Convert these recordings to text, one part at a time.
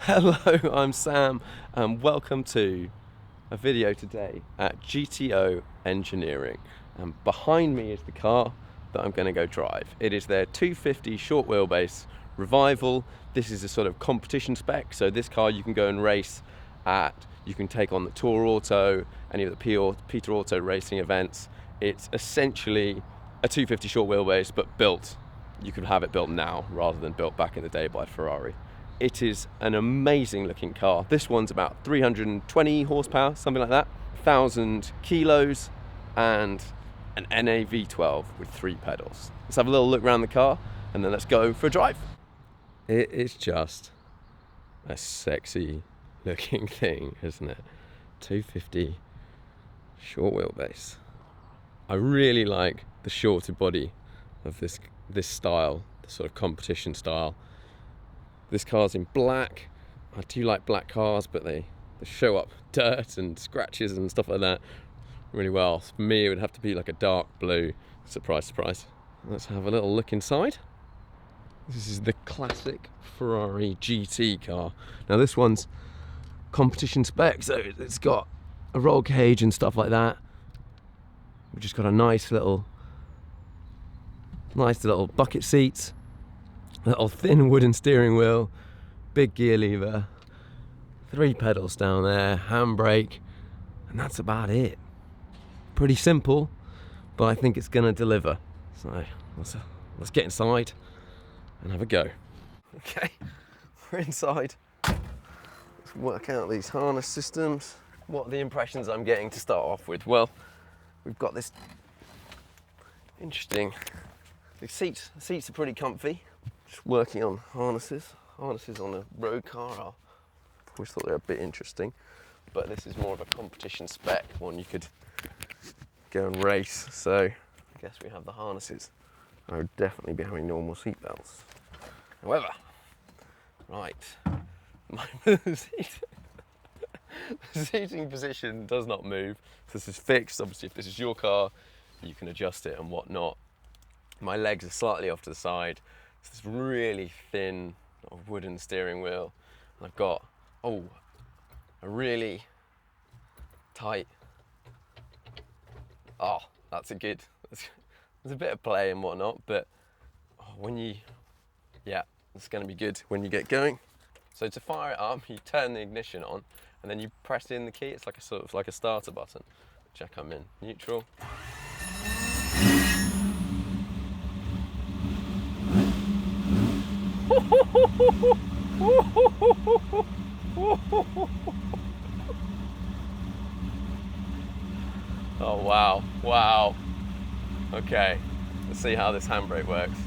Hello, I'm Sam and welcome to a video today at GTO Engineering, and behind me is the car that I'm going to go drive. It is their 250 short wheelbase revival. This is a sort of competition spec, so this car you can go and race at, you can take on the Tour Auto, any of the Peter Auto racing events. It's essentially a 250 short wheelbase but built. You could have it built now rather than built back in the day by Ferrari. It is an amazing looking car. This one's about 320 horsepower, something like that, 1,000 kilos, and an NA V12 with 3 pedals. Let's have a little look around the car and then let's go for a drive. It is just a sexy looking thing, isn't it? 250 short wheelbase. I really like the shorter body of this style, the sort of competition style. This car's in black. I do like black cars, but they show up dirt and scratches and stuff like that really well. For me, it would have to be like a dark blue. Surprise, surprise. Let's have a little look inside. This is the classic Ferrari GT car. Now this one's competition spec, so it's got a roll cage and stuff like that. We've just got a nice little bucket seats. Little thin wooden steering wheel, big gear lever, 3 pedals down there, handbrake, and that's about it. Pretty simple, but I think it's gonna deliver. So let's get inside and have a go. Okay, we're inside. Let's work out these harness systems. What are the impressions I'm getting to start off with? Well, we've got this interesting. The seats are pretty comfy. Just working on harnesses on a road car. I always thought they were a bit interesting, but this is more of a competition spec one you could go and race. So I guess we have the harnesses. I would definitely be having normal seat belts. However, right, the seating position does not move. This is fixed. Obviously, if this is your car, you can adjust it and whatnot. My legs are slightly off to the side. It's this really thin wooden steering wheel. And I've got, a really tight, that's a good, there's a bit of play and whatnot, but it's gonna be good when you get going. So to fire it up, you turn the ignition on and then you press in the key. It's like a sort of like a starter button. Check I'm in neutral. Oh wow. Okay, let's see how this handbrake works.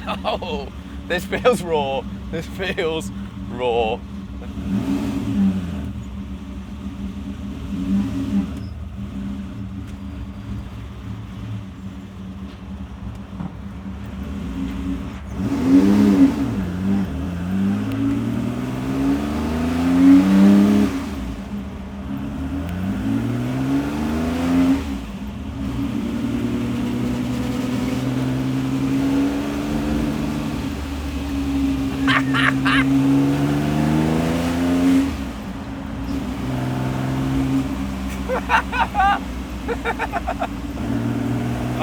Oh, this feels raw.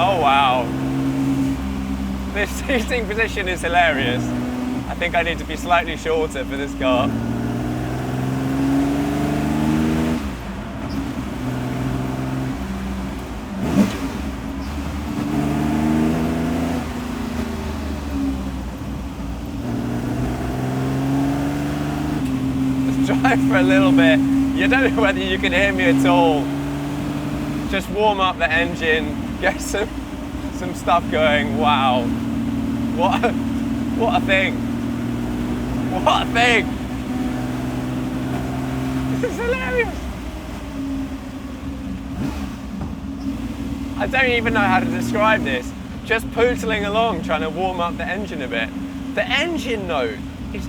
Oh wow, this seating position is hilarious. I think I need to be slightly shorter for this car. Let's drive for a little bit. You don't know whether you can hear me at all. Just warm up the engine, get some stuff going. Wow, what a thing! What a thing! This is hilarious. I don't even know how to describe this. Just pootling along, trying to warm up the engine a bit. The engine note is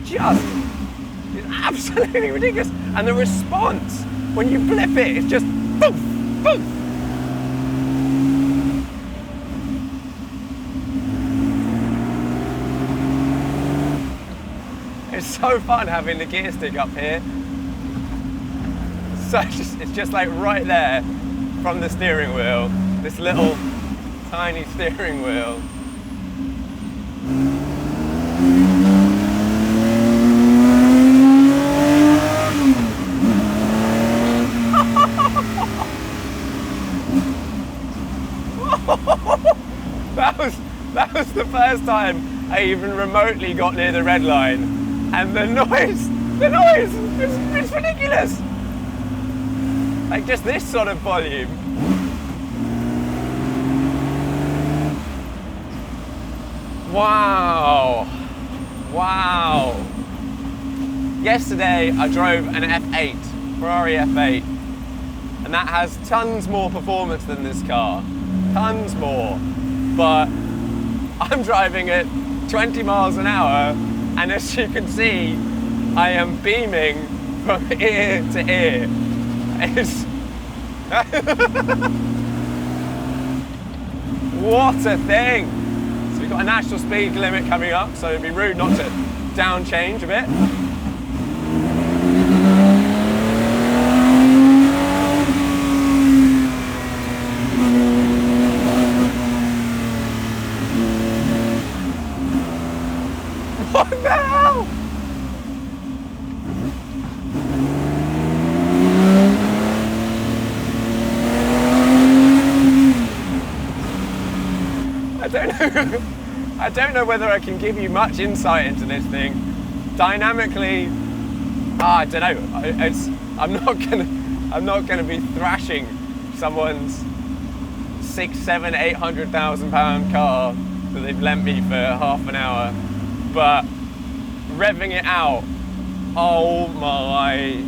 absolutely ridiculous, and the response when you flip it, it's just poof, poof. It's so fun having the gear stick up here. So it's just like right there from the steering wheel, this little tiny steering wheel. That was the first time I even remotely got near the red line, and the noise, it's ridiculous. Like just this sort of volume. Wow. Yesterday I drove an F8, Ferrari F8, and that has tons more performance than this car, tons more, but I'm driving at 20 miles an hour, and as you can see, I am beaming from ear to ear. It's what a thing! So we've got a national speed limit coming up, so it'd be rude not to down change a bit. What the hell? I don't know whether I can give you much insight into this thing. Dynamically, I don't know. I'm not gonna be thrashing someone's £600,000, £700,000, £800,000 car that they've lent me for half an hour. But revving it out, oh my,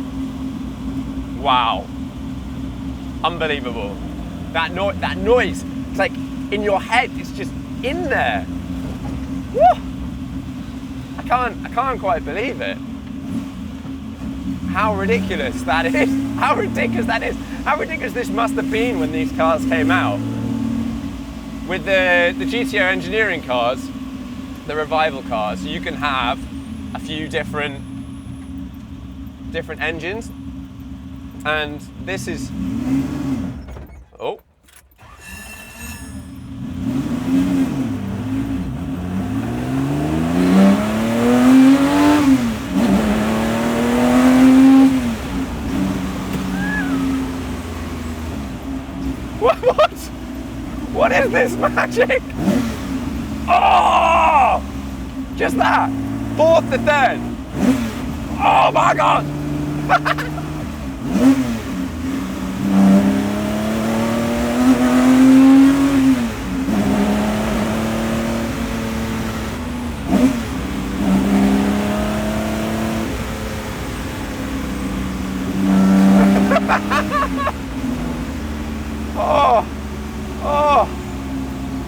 wow, unbelievable. That noise, it's like in your head, it's just in there. Woo! I can't quite believe it. How ridiculous that is. How ridiculous that is. How ridiculous this must have been when these cars came out. With the GTO Engineering cars, the revival cars, you can have a few different engines, and this is, oh, what is this magic? Oh, just that, fourth to third. Oh my God.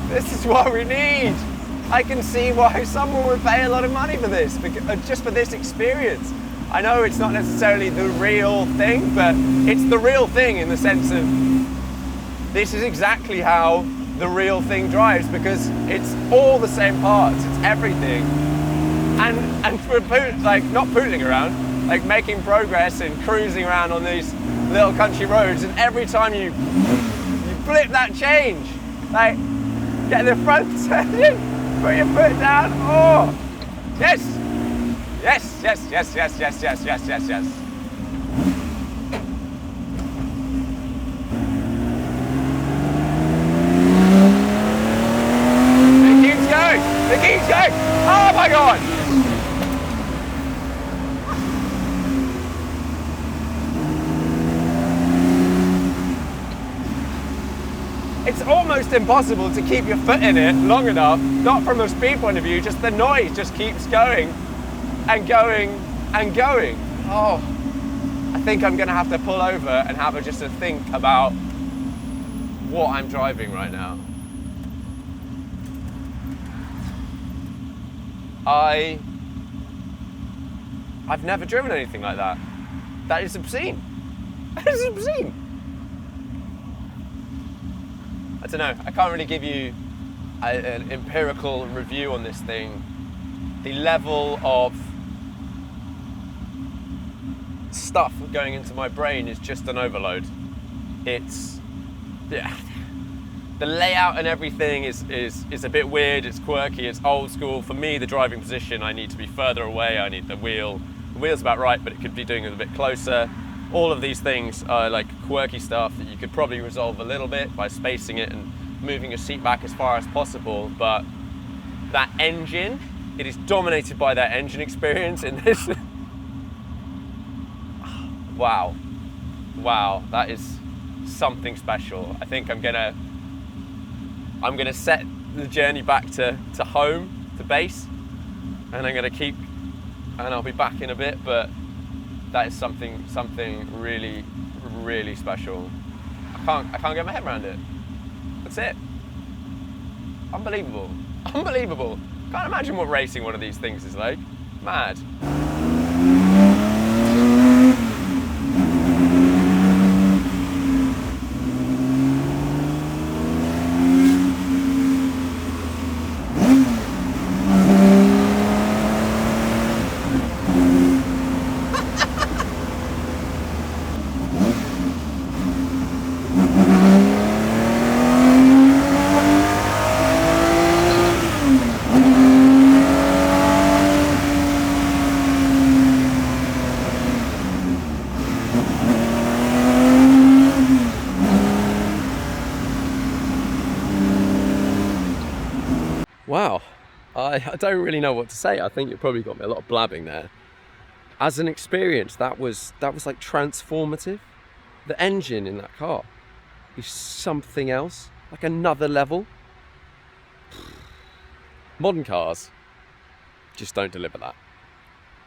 This is what we need. I can see why someone would pay a lot of money for this, just for this experience. I know it's not necessarily the real thing, but it's the real thing in the sense of this is exactly how the real thing drives, because it's all the same parts, it's everything. And for like not pootling around, like making progress and cruising around on these little country roads, and every time you flip that change, like get the front turn in, put your foot down, oh, yes, yes, yes, yes, yes, yes, yes, yes, yes, yes. It keeps going, it keeps going, oh my God. It's almost impossible to keep your foot in it long enough, not from a speed point of view, just the noise just keeps going and going and going. Oh, I think I'm gonna have to pull over and have just a think about what I'm driving right now. I've never driven anything like that. That is obscene. That is obscene. I don't know, I can't really give you an empirical review on this thing. The level of stuff going into my brain is just an overload. Yeah, the layout and everything is a bit weird, it's quirky, it's old school. For me, the driving position, I need to be further away, I need the wheel's about right, but it could be doing it a bit closer. All of these things are like quirky stuff that you could probably resolve a little bit by spacing it and moving your seat back as far as possible, but that engine, it is dominated by that engine experience in this. Wow, that is something special. I think I'm gonna set the journey back to home, to base, and I'm gonna keep, and I'll be back in a bit, but that is something really, really special. I can't get my head around it. That's it. Unbelievable. Can't imagine what racing one of these things is like. Mad. Wow, I don't really know what to say. I think you probably got me a lot of blabbing there. As an experience, that was like transformative. The engine in that car is something else, like another level. Modern cars just don't deliver that.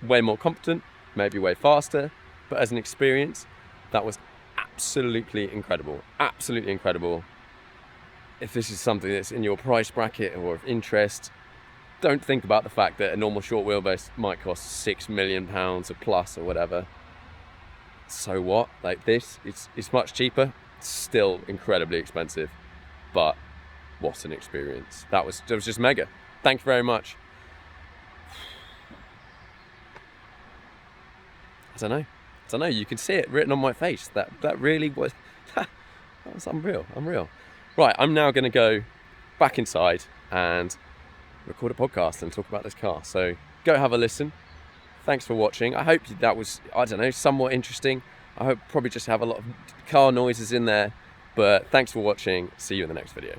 Way more competent, maybe way faster, but as an experience, that was absolutely incredible. Absolutely incredible. If this is something that's in your price bracket or of interest, don't think about the fact that a normal short wheelbase might cost £6 million or plus or whatever. So what? Like this, it's much cheaper. It's still incredibly expensive, but what an experience. That was just mega. Thank you very much. I don't know. You can see it written on my face. That really was. That was unreal. Right, I'm now going to go back inside and record a podcast and talk about this car. So go have a listen. Thanks for watching. I hope that was, I don't know, somewhat interesting. I hope probably just have a lot of car noises in there. But thanks for watching. See you in the next video.